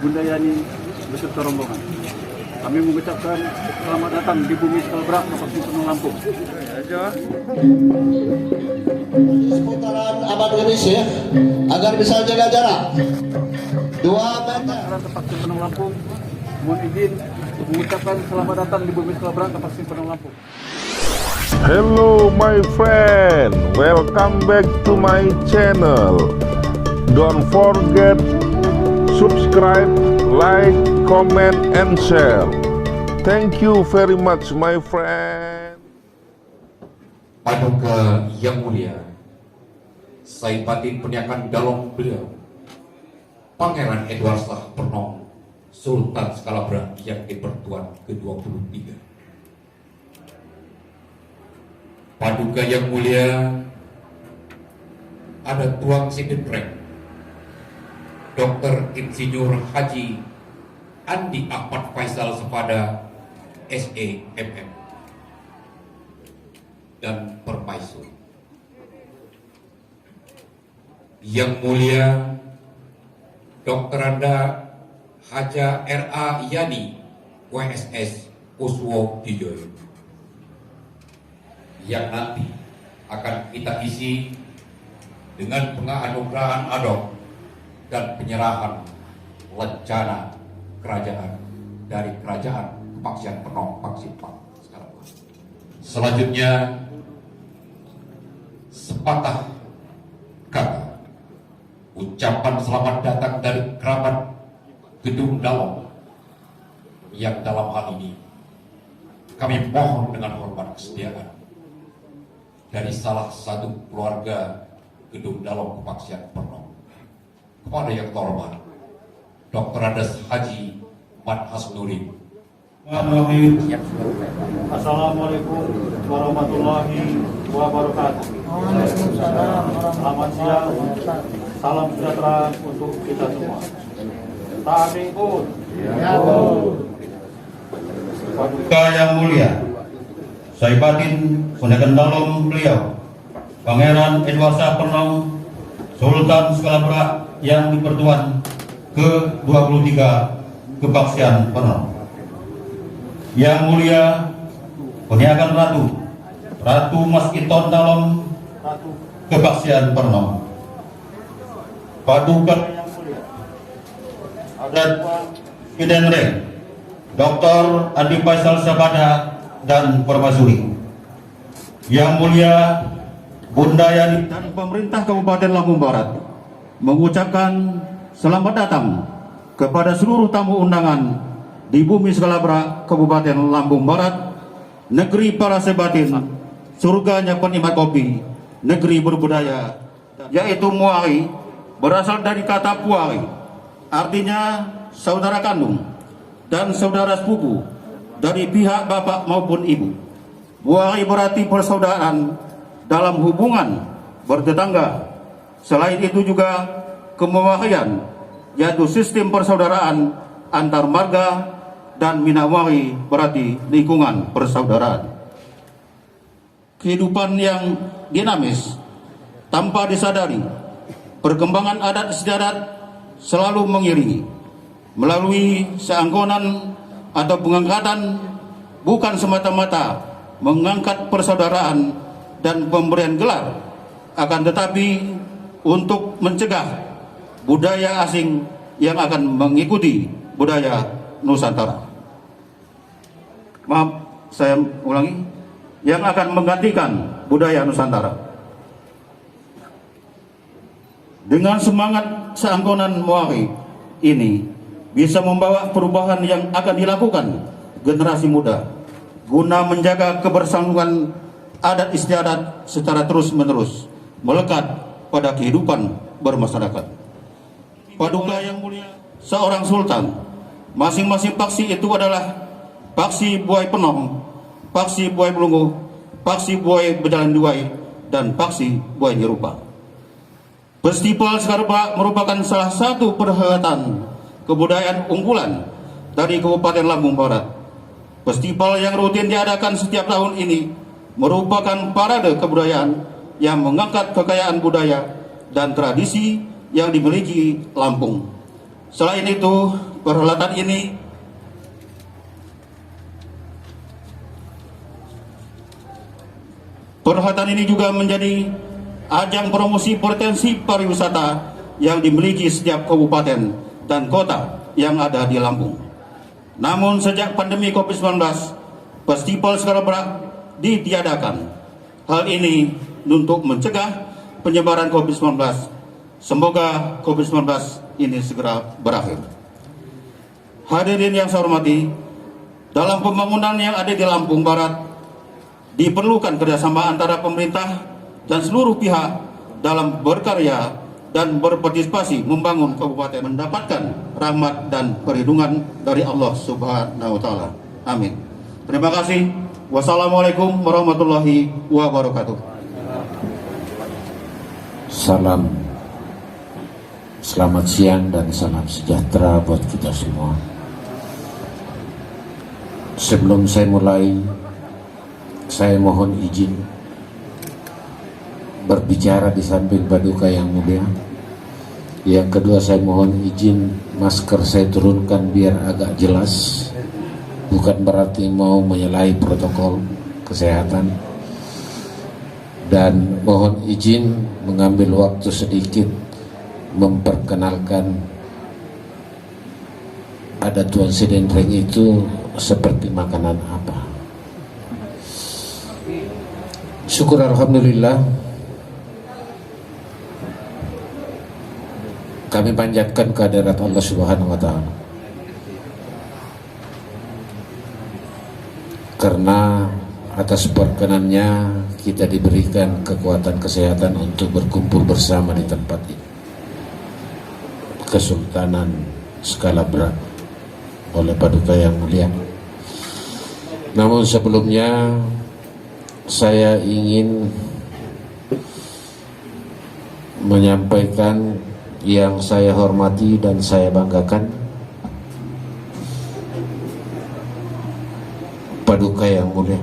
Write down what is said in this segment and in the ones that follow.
Bunda Yani beserta rombongan. Kami mengucapkan selamat datang di bumi Skalabrak, Kabupaten Penuh Lampung. Seputaran Ahmad Gani Syekh agar bisa jaga jarak 2 meter. Kabupaten Penuh Lampung, mohon izin mengucapkan selamat datang di bumi Skalabrak, Kabupaten Penuh Lampung. Hello my friend, welcome back to my channel. Don't forget subscribe, like, comment, and share. Thank you very much my friend. Paduka yang mulia, saya batin peniakan dalong beliau, Pangeran Edward Shah Pernom, Sultan Skalabrak yang dipertuan ke-23. Paduka yang mulia, ada Tuang Sidenrek, Dr. Insinyur Haji Andi Ahmad Faisal Sepada, SEMM, dan Permaisuri. Yang mulia, Dr. Anda Haja R.A. Yani, WSS Uswo Dijoyo, yang nanti akan kita isi dengan penganugerahan adok dan penyerahan lencana kerajaan dari Kerajaan Kepaksian Penom Paksimpang. Selanjutnya, sepatah kata ucapan selamat datang dari kerabat Gedung Dalong, yang dalam hal ini kami mohon dengan hormat kesediaan dari salah satu keluarga Gedung Dalong Kepaksian Penom kepada yang terhormat Dr. Andes Haji Mat Hasnurin. Assalamualaikum warahmatullahi wabarakatuh. Selamat siang, salam sejahtera untuk kita semua. Ta'amingkun. Paduka yang mulia, saya batin peniakan dalom beliau, Pangeran Edward Shah Pernom, Sultan Skalabrak yang dipertuan ke-23 Kepaksian Penom. Yang mulia, peniakan Ratu Mas Iton Dalom, Kepaksian Penom. Paduka yang mulia, adat Sidenrek, Dr. Andi Faisal Sabada dan Permaisuri. Yang mulia, Bunda Yani dan pemerintah Kabupaten Lampung Barat mengucapkan selamat datang kepada seluruh tamu undangan di bumi Skalabrak, Kabupaten Lampung Barat, negeri para sebatin, surganya penikmat kopi, negeri berbudaya, yaitu Muari, berasal dari kata Puari, artinya saudara kandung dan saudara sepupu dari pihak bapak maupun ibu. Muari berarti persaudaraan dalam hubungan bertetangga. Selain itu juga kemuarian, yaitu sistem persaudaraan antar marga, dan Minawari berarti lingkungan persaudaraan. Kehidupan yang dinamis tanpa disadari, perkembangan adat istiadat selalu mengiringi melalui seanggonan atau pengangkatan, bukan semata-mata mengangkat persaudaraan dan pemberian gelar, akan tetapi untuk mencegah budaya asing yang akan mengikuti budaya Nusantara. Maaf, saya ulangi, yang akan menggantikan budaya Nusantara. Dengan semangat seanggonan Muari ini bisa membawa perubahan yang akan dilakukan generasi muda guna menjaga kebersangkutan adat istiadat secara terus-menerus melekat pada kehidupan bermasyarakat. Paduka yang mulia, seorang sultan, masing-masing paksi itu adalah paksi Buai Penom, paksi Buai Belunggu, paksi Buai Bedalan Duai, dan paksi Buai Nyerupa. Festival Skalabrak merupakan salah satu perhelatan kebudayaan unggulan dari Kabupaten Lampung Barat. Festival yang rutin diadakan setiap tahun ini merupakan parade kebudayaan yang mengangkat kekayaan budaya dan tradisi yang dimiliki Lampung. Selain itu, perhelatan ini juga menjadi ajang promosi potensi pariwisata yang dimiliki setiap kabupaten dan kota yang ada di Lampung. Namun sejak pandemi COVID-19, festival skala berat ditiadakan. Hal ini untuk mencegah penyebaran COVID-19. Semoga COVID-19 ini segera berakhir. Hadirin yang saya hormati, dalam pembangunan yang ada di Lampung Barat, diperlukan kerjasama antara pemerintah dan seluruh pihak dalam berkarya dan berpartisipasi membangun kabupaten mendapatkan rahmat dan perlindungan dari Allah Subhanahu wa taala. Amin. Terima kasih. Wassalamualaikum warahmatullahi wabarakatuh. Salam, selamat siang dan salam sejahtera buat kita semua. Sebelum saya mulai, saya mohon izin berbicara di samping Paduka yang mulia. Yang kedua, saya mohon izin masker saya turunkan biar agak jelas, bukan berarti mau menyalahi protokol kesehatan. Dan mohon izin mengambil waktu sedikit memperkenalkan adat Tuan Sidendreng itu seperti makanan apa. Syukur alhamdulillah, kami panjatkan kehadirat Allah Subhanahu wa taala. Karena atas perkenannya kita diberikan kekuatan kesehatan untuk berkumpul bersama di tempat ini. Kesultanan skala berat oleh Paduka yang mulia. Namun sebelumnya saya ingin menyampaikan yang saya hormati dan saya banggakan, Paduka yang mulia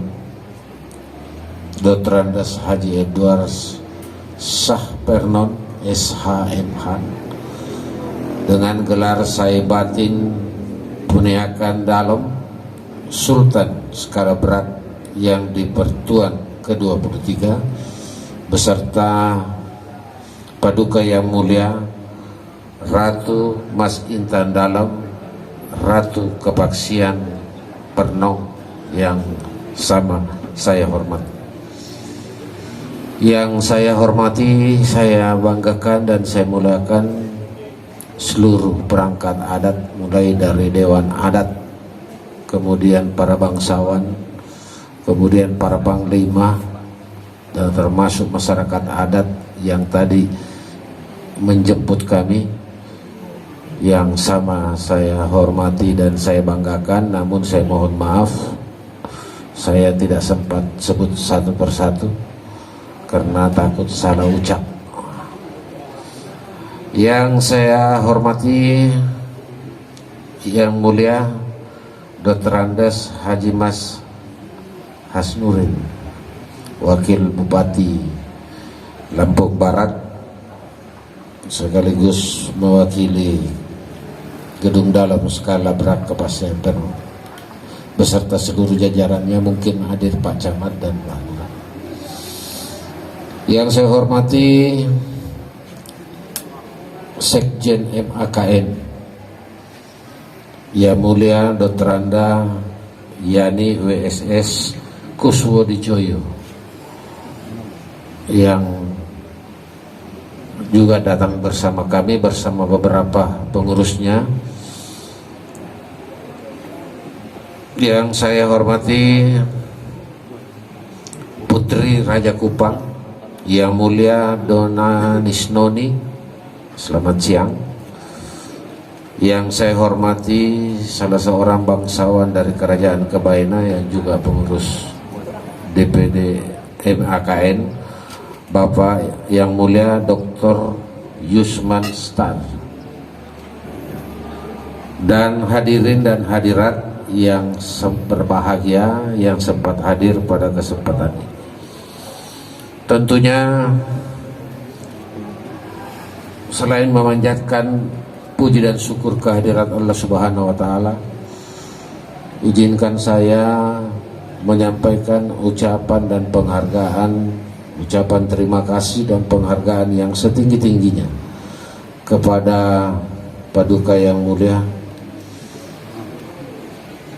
Dr. Andes Haji Edwards Shahpernon SHMH dengan gelar Sai Batin Puniakan Dalem Sultan skala berat yang di Pertuan ke-23 beserta Paduka yang mulia Ratu Mas Intan Dalem Ratu Kebaksian Pernong yang sama saya hormati. Yang saya hormati, saya banggakan dan saya muliakan seluruh perangkat adat, mulai dari Dewan Adat, kemudian para bangsawan, kemudian para panglima, dan termasuk masyarakat adat yang tadi menjemput kami, yang sama saya hormati dan saya banggakan. Namun saya mohon maaf, saya tidak sempat sebut satu persatu karena takut salah ucap. Yang saya hormati yang mulia Dr. Andes Haji Mas Hasnurin, Wakil Bupati Lampung Barat, sekaligus mewakili Gedung Dalam skala berat Kabupaten Pernong beserta seluruh jajarannya, mungkin hadir Pak Camat dan Pak Lurah. Yang saya hormati Sekjen MAKN Yang Mulia Dr. Anda Yani WSS Kuswodijoyo, yang juga datang bersama kami bersama beberapa pengurusnya. Yang saya hormati Putri Raja Kupang Yang Mulia Dona Nisnoni, selamat siang. Yang saya hormati salah seorang bangsawan dari Kerajaan Kebaina yang juga pengurus DPD MAKN, Bapak Yang Mulia Dr. Yusman Star, dan hadirin dan hadirat yang berbahagia yang sempat hadir pada kesempatan ini. Tentunya selain memanjatkan puji dan syukur kehadirat Allah Subhanahu wa taala. Izinkan saya menyampaikan ucapan dan penghargaan, ucapan terima kasih dan penghargaan yang setinggi-tingginya kepada Paduka yang mulia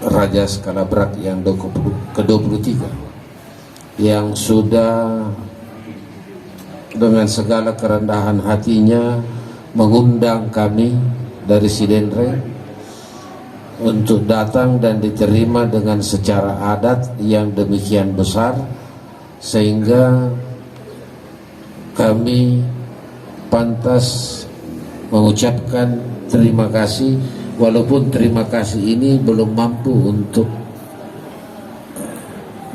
Raja Skala Brak yang ke-23 yang sudah dengan segala kerendahan hatinya mengundang kami dari Sidenreng untuk datang dan diterima dengan secara adat yang demikian besar, sehingga kami pantas mengucapkan terima kasih, walaupun terima kasih ini belum mampu untuk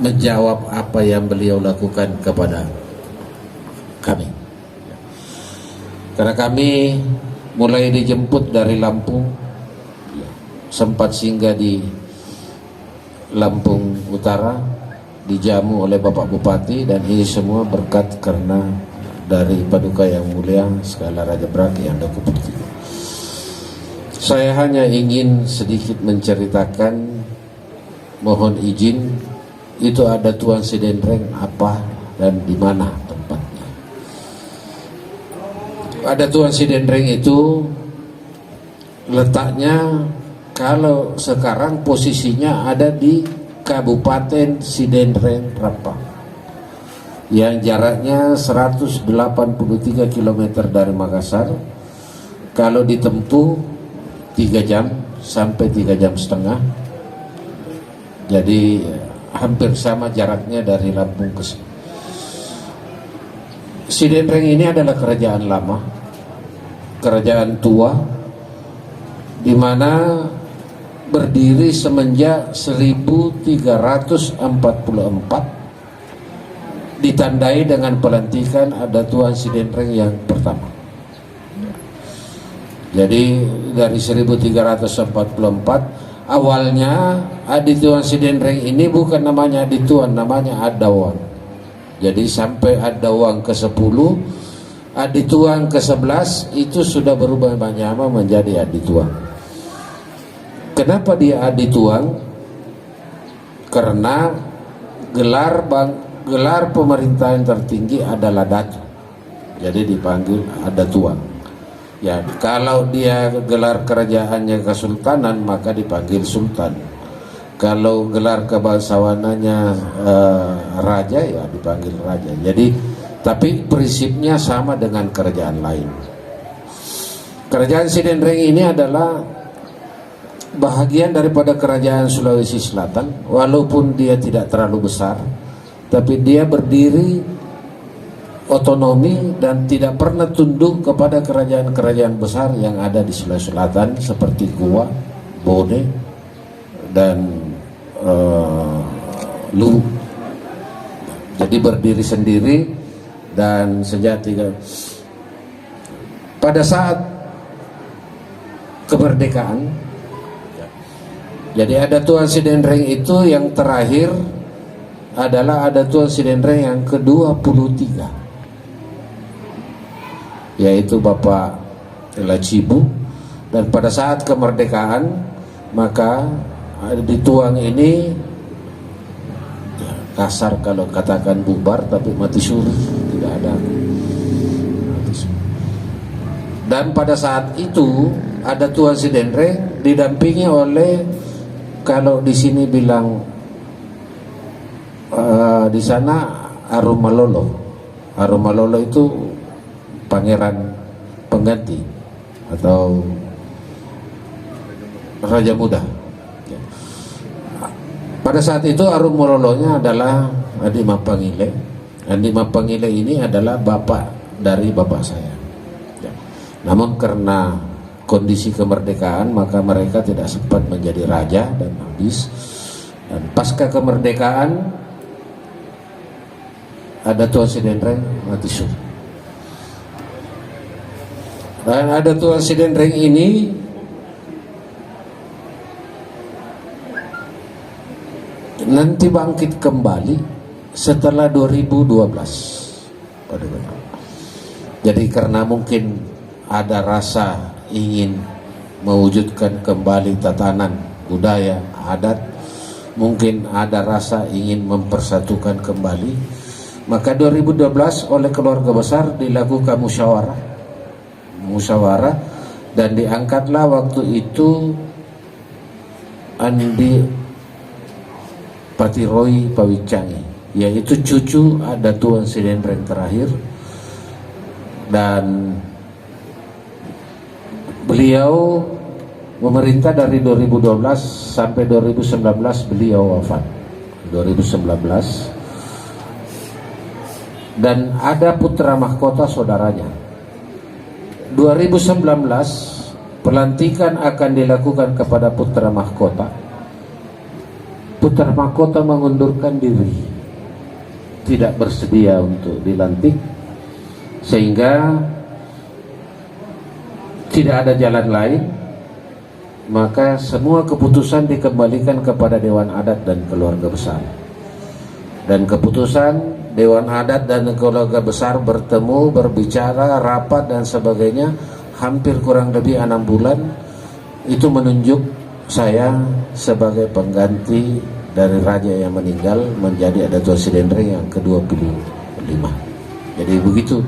menjawab apa yang beliau lakukan kepada kami. Karena kami mulai dijemput dari Lampung, sempat singgah di Lampung Utara, dijamu oleh Bapak Bupati, dan ini semua berkat karena dari Paduka yang mulia Skala Raja Brak yang ke-23. Saya hanya ingin sedikit menceritakan, mohon izin, itu ada Tuan Sidenreng apa dan di mana tempatnya. Ada Tuan Sidenreng itu letaknya, kalau sekarang posisinya ada di Kabupaten Sidenreng Rempang yang jaraknya 183 km dari Makassar. Kalau ditempuh 3 jam sampai 3 jam setengah, jadi hampir sama jaraknya dari Lampung ke sini. Sidenreng ini adalah kerajaan lama, kerajaan tua, di mana berdiri semenjak 1344, ditandai dengan pelantikan ada Tuan Sidenreng yang pertama. Jadi dari 1344 awalnya Adi Tuan Sidenreng ini bukan namanya Adi Tuan, namanya Adawang. Jadi sampai Adawang ke-10, Adi Tuan ke-11 itu sudah berubah nama menjadi Adi Tuan. Kenapa dia Adi Tuan? Karena gelar pemerintahan tertinggi adalah Datu, jadi dipanggil Ada Tuan. Ya, kalau dia gelar kerajaannya kesultanan maka dipanggil Sultan. Kalau gelar kebangsawanannya raja, ya dipanggil raja. Jadi, tapi prinsipnya sama dengan kerajaan lain. Kerajaan Sidenreng ini adalah bahagian daripada kerajaan Sulawesi Selatan, walaupun dia tidak terlalu besar, tapi dia berdiri otonomi dan tidak pernah tunduk kepada kerajaan-kerajaan besar yang ada di Sulawesi Selatan seperti Goa, Bone, dan Luwu. Jadi berdiri sendiri dan sejati. Pada saat kemerdekaan, jadi ada Tuan Sidenreng itu yang terakhir adalah ada Tuan Sidenreng yang ke-23, yaitu Bapak Lacibu. Dan pada saat kemerdekaan maka di Tuang ini kasar kalau katakan bubar, tapi mati suri, tidak ada. Dan pada saat itu ada Tuan Sidenreng didampingi oleh, kalau di sini bilang di sana Arumalolo. Arumalolo itu pangeran pengganti atau Raja Muda. Pada saat itu Arumalolonya adalah Adi Mapangile. Adi Mapangile ini adalah bapak dari bapak saya. Namun karena kondisi kemerdekaan maka mereka tidak sempat menjadi raja dan habis. Dan pasca kemerdekaan ada Tuan Sidenreng mati suri. Dan ada Tuan Sidenreng ini nanti bangkit kembali setelah 2012. Jadi karena mungkin ada rasa ingin mewujudkan kembali tatanan budaya adat, mungkin ada rasa ingin mempersatukan kembali, maka 2012 oleh keluarga besar dilakukan musyawarah dan diangkatlah waktu itu Andi Patiroi Pawicangi, yaitu cucu ada Tuan Sidendreng terakhir, dan beliau memerintah dari 2012 sampai 2019 beliau wafat 2019, dan ada putra mahkota saudaranya. 2019 pelantikan akan dilakukan kepada putra mahkota. Putra mahkota mengundurkan diri, tidak bersedia untuk dilantik, sehingga tidak ada jalan lain, maka semua keputusan dikembalikan kepada Dewan Adat dan Keluarga Besar. Dan keputusan Dewan Adat dan Keluarga Besar bertemu, berbicara, rapat dan sebagainya hampir kurang lebih 6 bulan. Itu menunjuk saya sebagai pengganti dari raja yang meninggal menjadi Dato' Sidendreng yang ke-25. Jadi begitu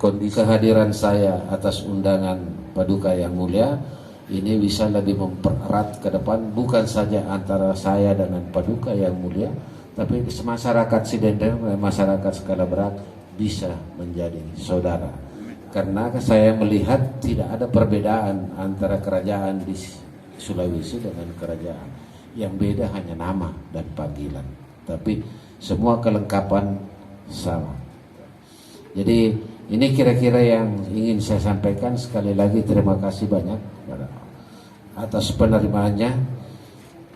kondisi kehadiran saya atas undangan Paduka yang mulia ini bisa lebih mempererat ke depan, bukan saja antara saya dengan Paduka yang mulia, tapi masyarakat Sidendreng dan masyarakat Skala Berat bisa menjadi saudara. Karena saya melihat tidak ada perbedaan antara kerajaan di Sulawesi dengan kerajaan. Yang beda hanya nama dan panggilan, tapi semua kelengkapan sama. Jadi ini kira-kira yang ingin saya sampaikan. Sekali lagi terima kasih banyak atas penerimaannya.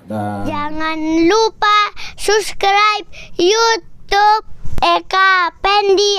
Dan jangan lupa subscribe YouTube Eka Pendi